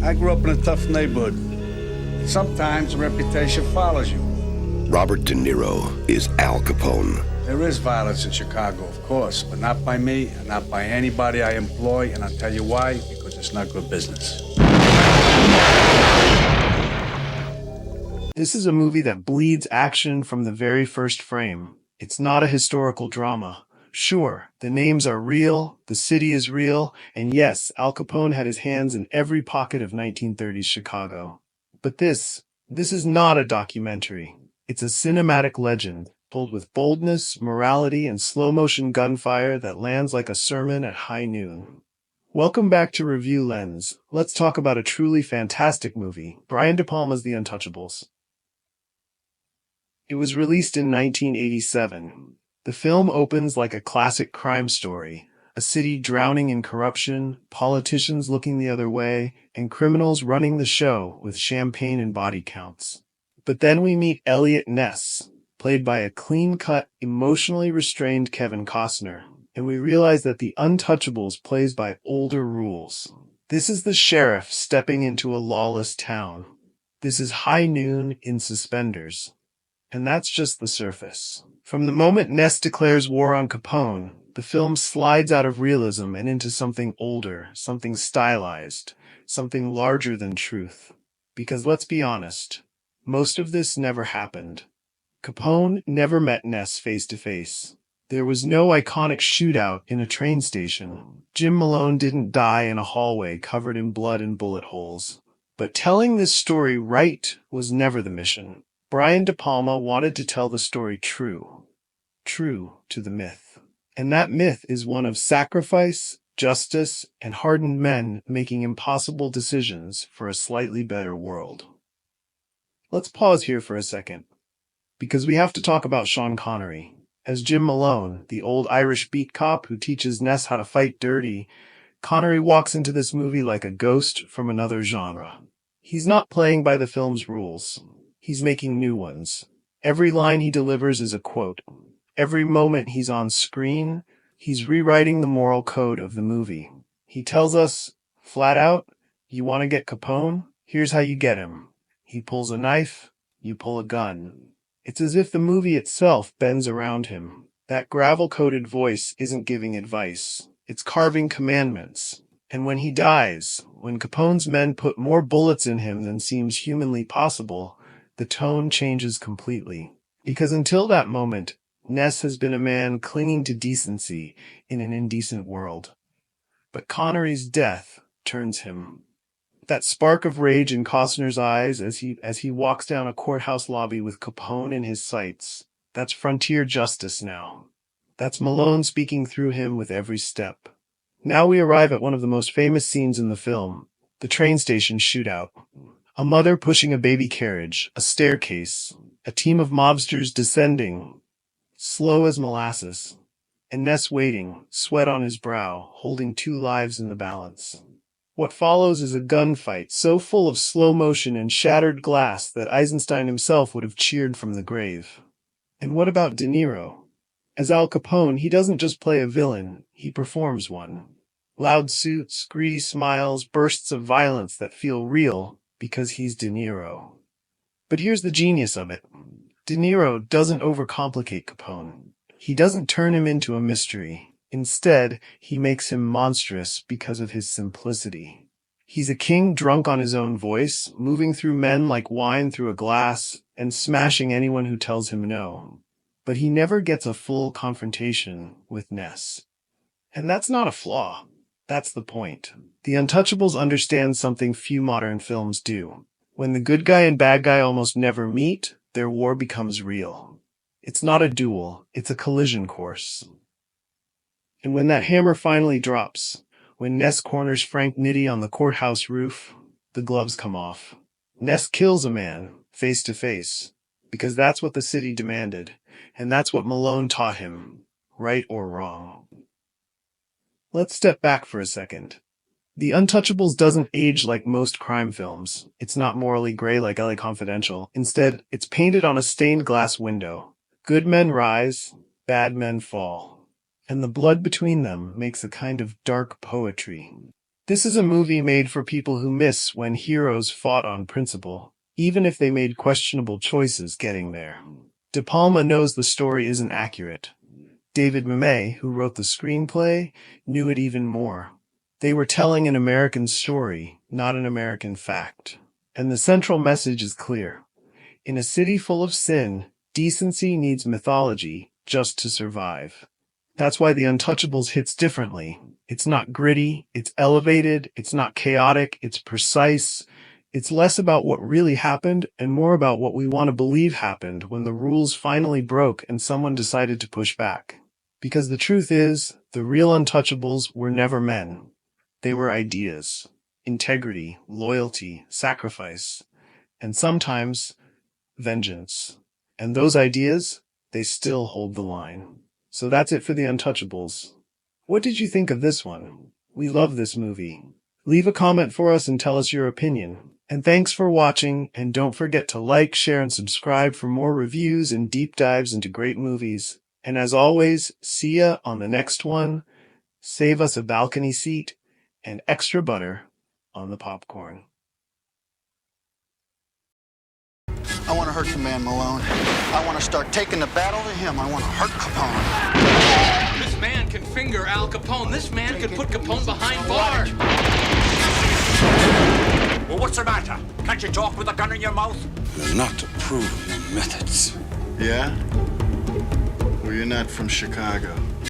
I grew up in a tough neighborhood. Sometimes a reputation follows you. Robert De Niro is Al Capone. There is violence in Chicago, of course, but not by me and not by anybody I employ, and I'll tell you why, because it's not good business. This is a movie that bleeds action from the very first frame. It's not a historical drama. Sure, the names are real, the city is real, and yes, Al Capone had his hands in every pocket of 1930s Chicago. But this is not a documentary. It's a cinematic legend, told with boldness, morality, and slow-motion gunfire that lands like a sermon at high noon. Welcome back to Review Lens. Let's talk about a truly fantastic movie, Brian De Palma's The Untouchables. It was released in 1987. The film opens like a classic crime story, a city drowning in corruption, politicians looking the other way, and criminals running the show with champagne and body counts. But then we meet Elliot Ness, played by a clean-cut, emotionally restrained Kevin Costner, and we realize that The Untouchables plays by older rules. This is the sheriff stepping into a lawless town. This is high noon in suspenders. And that's just the surface. From the moment Ness declares war on Capone, the film slides out of realism and into something older, something stylized, something larger than truth. Because let's be honest, most of this never happened. Capone never met Ness face to face. There was no iconic shootout in a train station. Jim Malone didn't die in a hallway covered in blood and bullet holes. But telling this story right was never the mission. Brian De Palma wanted to tell the story true to the myth. And that myth is one of sacrifice, justice, and hardened men making impossible decisions for a slightly better world. Let's pause here for a second, because we have to talk about Sean Connery. As Jim Malone, the old Irish beat cop who teaches Ness how to fight dirty, Connery walks into this movie like a ghost from another genre. He's not playing by the film's rules. He's making new ones. Every line he delivers is a quote. Every moment he's on screen, he's rewriting the moral code of the movie. He tells us, flat out, you want to get Capone? Here's how you get him. He pulls a knife, you pull a gun. It's as if the movie itself bends around him. That gravel-coated voice isn't giving advice. It's carving commandments. And when he dies, when Capone's men put more bullets in him than seems humanly possible, the tone changes completely. Because until that moment, Ness has been a man clinging to decency in an indecent world. But Connery's death turns him. That spark of rage in Costner's eyes as he walks down a courthouse lobby with Capone in his sights, that's frontier justice now. That's Malone speaking through him with every step. Now we arrive at one of the most famous scenes in the film, the train station shootout. A mother pushing a baby carriage, a staircase, a team of mobsters descending, slow as molasses, and Ness waiting, sweat on his brow, holding two lives in the balance. What follows is a gunfight so full of slow motion and shattered glass that Eisenstein himself would have cheered from the grave. And what about De Niro? As Al Capone, he doesn't just play a villain, he performs one. Loud suits, greedy smiles, bursts of violence that feel real, because he's De Niro. But here's the genius of it. De Niro doesn't overcomplicate Capone. He doesn't turn him into a mystery. Instead, he makes him monstrous because of his simplicity. He's a king drunk on his own voice, moving through men like wine through a glass, and smashing anyone who tells him no. But he never gets a full confrontation with Ness. And that's not a flaw. That's the point. The Untouchables understand something few modern films do. When the good guy and bad guy almost never meet, their war becomes real. It's not a duel, it's a collision course. And when that hammer finally drops, when Ness corners Frank Nitti on the courthouse roof, the gloves come off. Ness kills a man, face to face, because that's what the city demanded, and that's what Malone taught him, right or wrong. Let's step back for a second. The Untouchables doesn't age like most crime films. It's not morally gray like LA Confidential. Instead, it's painted on a stained glass window. Good men rise, bad men fall. And the blood between them makes a kind of dark poetry. This is a movie made for people who miss when heroes fought on principle, even if they made questionable choices getting there. De Palma knows the story isn't accurate. David Mamet, who wrote the screenplay, knew it even more. They were telling an American story, not an American fact. And the central message is clear. In a city full of sin, decency needs mythology just to survive. That's why The Untouchables hits differently. It's not gritty, it's elevated, it's not chaotic, it's precise. It's less about what really happened and more about what we want to believe happened when the rules finally broke and someone decided to push back. Because the truth is, the real Untouchables were never men. They were ideas. Integrity, loyalty, sacrifice, and sometimes vengeance. And those ideas, they still hold the line. So that's it for The Untouchables. What did you think of this one? We love this movie. Leave a comment for us and tell us your opinion. And thanks for watching, and don't forget to like, share, and subscribe for more reviews and deep dives into great movies. And as always, see ya on the next one. Save us a balcony seat and extra butter on the popcorn. I want to hurt the man Malone. I want to start taking the battle to him. I want to hurt Capone. This man can finger Al Capone. This man can put Capone behind bars. Well, what's the matter? Can't you talk with a gun in your mouth? You're not to approve of your methods. Yeah? Well, you're not from Chicago.